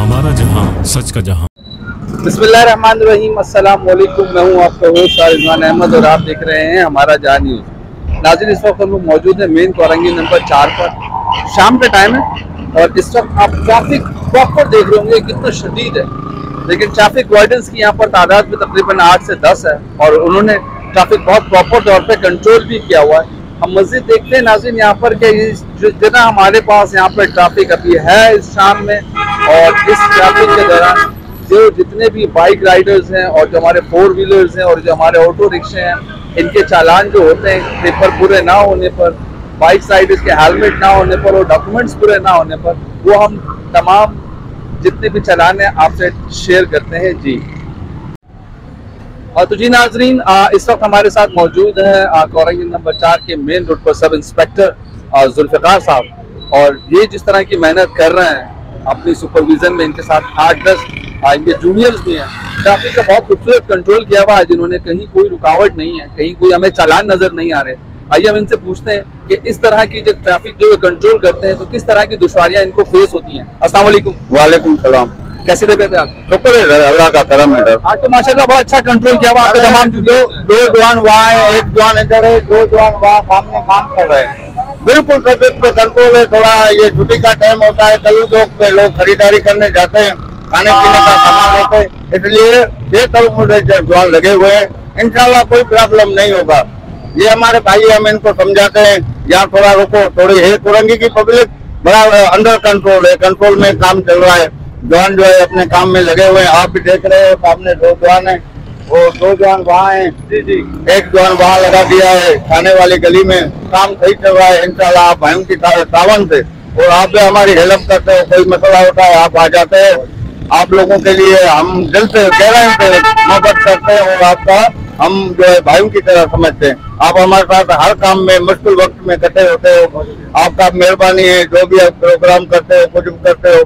हमारा जहां सच का जहां। बिस्मिल्लाहिर्रहमानिर्रहीम, अस्सलाम वालेकुम। मैं हूं आपका होस्ट रिजवान अहमद और आप देख रहे हैं हमारा जहां न्यूज़। नाज़रीन, इस वक्त हम लोग मौजूद हैं मेन कोरंगी नंबर 4 पर। शाम का टाइम है और इस वक्त आप ट्रैफिक प्रॉपर देख रहे होंगे कितना शदीद है, लेकिन ट्रैफिक वार्डन्स की यहाँ पर तादाद में तकरीबन 8 से 10 है और उन्होंने ट्रैफिक बहुत प्रॉपर तौर पर कंट्रोल भी किया हुआ है। हम मस्जिद देखते हैं नाज़रीन यहाँ पर कि जितना हमारे पास यहाँ पर ट्रैफिक अभी है इस शाम में, और इस ट्रैफिक के दौरान जो जितने भी बाइक राइडर्स हैं और जो हमारे 4 व्हीलर्स हैं और जो हमारे ऑटो रिक्शे हैं, इनके चालान जो होते हैं पेपर पूरे ना होने पर, बाइक राइडर्स के हेलमेट ना होने पर और डॉक्यूमेंट्स पूरे ना होने पर, वो हम तमाम जितने भी चालान हैं आपसे शेयर करते हैं जी। और तो जी नाजरीन, इस वक्त हमारे साथ मौजूद है कोरंगी नंबर 4 के मेन रोड पर सब इंस्पेक्टर जुल्फ़िकार साहब, और ये जिस तरह की मेहनत कर रहे हैं अपनी सुपरविजन में, इनके साथ 8-10 इनके जूनियर्स भी हैं। ट्रैफिक का बहुत खूबसूरत कंट्रोल किया हुआ है जिन्होंने, कहीं कोई रुकावट नहीं है, कहीं कोई हमें चालान नजर नहीं आ रहे। आइए हम इनसे पूछते हैं कि इस तरह की जो ट्रैफिक जो कंट्रोल करते हैं तो किस तरह की दुश्वारियां इनको फेस होती हैं। अस्सलाम वालेकुम। वालेकुम सलाम। कैसे रहते थे आप? शुक्र है अल्लाह का करम है। आज तो माशाल्लाह बहुत अच्छा कंट्रोल किया हुआ आपके तमाम दो जवान वहाँ है, एक जवान इधर है, 2 जवान वहाँ सामने काम कर रहे हैं। बिल्कुल ट्रैफिक पे कंट्रोल है। थोड़ा ये छुट्टी का टाइम होता है, कई लोग पे लोग खरीदारी करने जाते हैं, खाने पीने का सामान लेते हैं, इसलिए ये कल जवान लगे हुए हैं। इंशाल्लाह कोई प्रॉब्लम नहीं होगा। ये हमारे भाई, हम इनको समझाते हैं यहाँ थोड़ा रुको, थोड़ी है। कोरंगी की पब्लिक बड़ा अंडर कंट्रोल है, कंट्रोल में काम चल रहा है। जवान जो है अपने काम में लगे हुए हैं। आप भी देख रहे हो सामने 2 जवान है, वो 2 जवान वहाँ है जी जी, एक जवान वहाँ लगा दिया है खाने वाली गली में। काम सही चल रहा है इंशाल्लाह। आप भाइयों की तावन से और आप भी हमारी हेल्प करते हो, कोई मसला होता है आप आ जाते हैं। आप लोगों के लिए हम दिल से गहराई से मोहब्बत करते हैं और आपका हम जो है भाइयों की तरह समझते हैं। आप हमारे साथ हर काम में मुश्किल वक्त में इकट्ठे होते हो, आपका मेहरबानी है। जो भी आप प्रोग्राम करते हो, कुछ भी करते हो,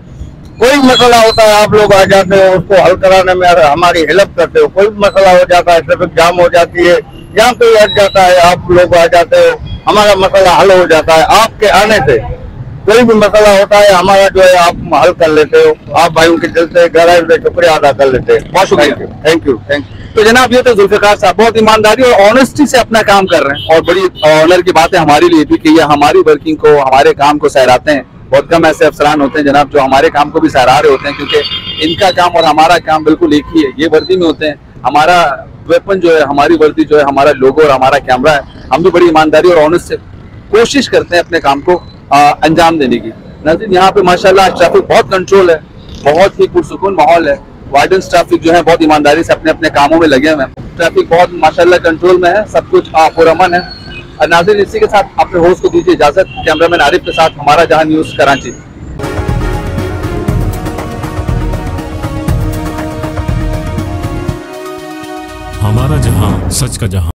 कोई मसला होता है आप लोग आ जाते हो, उसको हल कराने में हमारी हेल्प करते हो। कोई मसला हो जाता है, ट्रैफिक जाम हो जाती है, यहाँ कोई अट जाता है, आप लोग आ जाते हो, हमारा मसला हल हो जाता है। आपके आने से कोई भी मसला होता है हमारा जो है आप हल कर लेते हो। आप भाइयों के दिल से गहराई से शुक्रिया अदा कर लेते हैं। बहुत शुक्रिया। Thank you. तो जनाब, ये तो जुल्फ़िकार साहब बहुत ईमानदारी और ऑनेस्टी से अपना काम कर रहे हैं और बड़ी ऑनर की बात है हमारे लिए भी कि ये हमारी वर्किंग को, हमारे काम को सहराते हैं। बहुत कम ऐसे अफसरान होते हैं जनाब जो हमारे काम को भी सहरा रहे होते हैं, क्योंकि इनका काम और हमारा काम बिल्कुल एक ही है। ये वर्दी में होते हैं, हमारा वेपन जो है, हमारी वर्दी जो है, हमारा लोगो और हमारा कैमरा है। हम भी बड़ी ईमानदारी और ऑनेस्ट से कोशिश करते हैं अपने काम को अंजाम देने की। नाज़रीन, यहाँ पे माशाल्लाह ट्रैफिक बहुत कंट्रोल है, बहुत ही पुरसुकून माहौल है। वार्डन्स ट्रैफिक जो है बहुत ईमानदारी से अपने अपने कामों में लगे हुए हैं। ट्रैफिक बहुत माशाल्लाह कंट्रोल में है, सब कुछ पुरअमन है। नाज़रीन, इसी के साथ अपने होस्ट को दीजिए इजाजत। कैमरामैन आरिफ के साथ हमारा जहां न्यूज़ कराची। हमारा जहां सच का जहां।